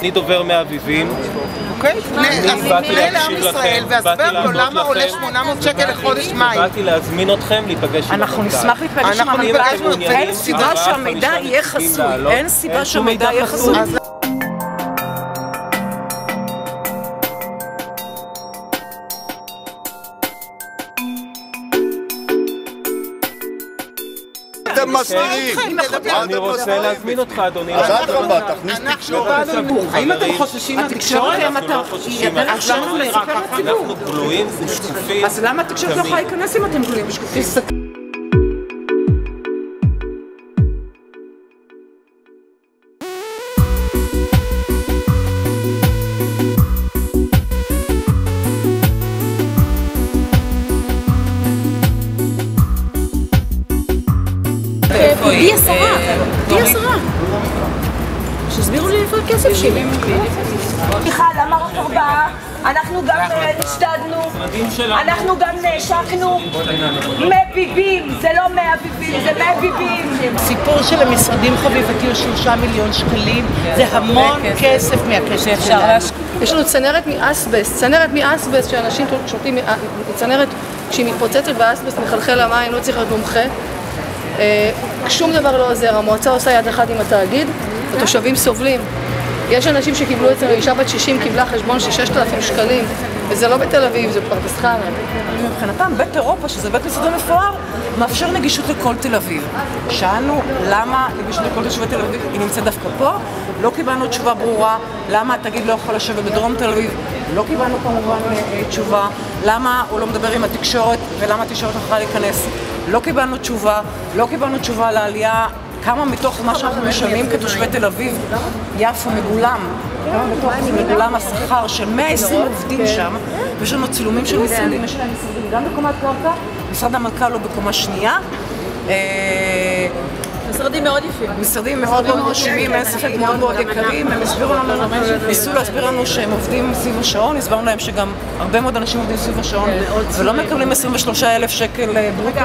אני דובר מאביבים. אוקיי? נפנה לעם ישראל והסבר לו למה עולה 800 שקל לחודש מים. באתי להזמין אתכם להיפגש עם אנחנו נשמח להיפגש עם המנכ"ל. אין סיבה שהמידע יהיה חסוי. אין סיבה שהמידע יהיה חסוי. אתם מסתירים. אני רוצה להזמין אותך, אדוני. אנחנו באנו... האם אתם חוששים מהתקשורת? אנחנו גלויים ושקופים. אז למה התקשורת לא יכולה להיכנס אם אתם גלויים ושקופים? היא השרה. שהסבירו לי איפה הכסף שלי. סליחה, למה רק 4? אנחנו גם נשתדנו, אנחנו גם נעשקנו. מביבים, זה לא מאביבים, זה מביבים. סיפור של המשרדים חביבתי הוא 3 מיליון שקלים, זה המון כסף מהכסף שלנו. יש לנו צנרת מאסבסט שאנשים שותים, צנרת כשהיא מתפוצצת באסבסט מחלחל למים, לא צריך להיות מומחה. שום דבר לא עוזר, המועצה עושה יד אחד עם התאגיד, התושבים סובלים. יש אנשים שקיבלו אצלנו, אישה בת 60 קיבלה חשבון של 6,000 שקלים, וזה לא בתל אביב, זה פרדס חנה. מבחינתם, בית אירופה, שזה בית מסעדה מפואר, מאפשר נגישות לכל תל אביב. שאלנו למה נגישות לכל תושבי תל אביב, היא נמצאת דווקא פה, לא קיבלנו תשובה ברורה, למה התאגיד לא יכול לשבת בדרום תל אביב, לא קיבלנו כמובן תשובה, למה הוא לא מדבר עם התקשורת ולמה התקשורת יכולה להיכנס, לא קיבלנו תשובה, לא קיבלנו תשובה על העלייה, כמה מתוך מה שאנחנו משלמים כתושבי תל אביב, יפו מגולם, כמה מתוך מגולם השכר של 120 עובדים שם, ויש לנו צילומים של משרדים, יש להם משרדים גם בקומת קרקע, משרד המנכ"ל הוא בקומה שנייה, משרדים מאוד יפים. משרדים מאוד מאוד מרשימים, אין ספק מאוד מאוד יקרים, הם הסבירו לנו, ניסו להסביר לנו שהם עובדים סביב השעון, הסברנו להם שגם הרבה מאוד אנשים עובדים סביב השעון ולא מקבלים 23,000 שקל ברוטו.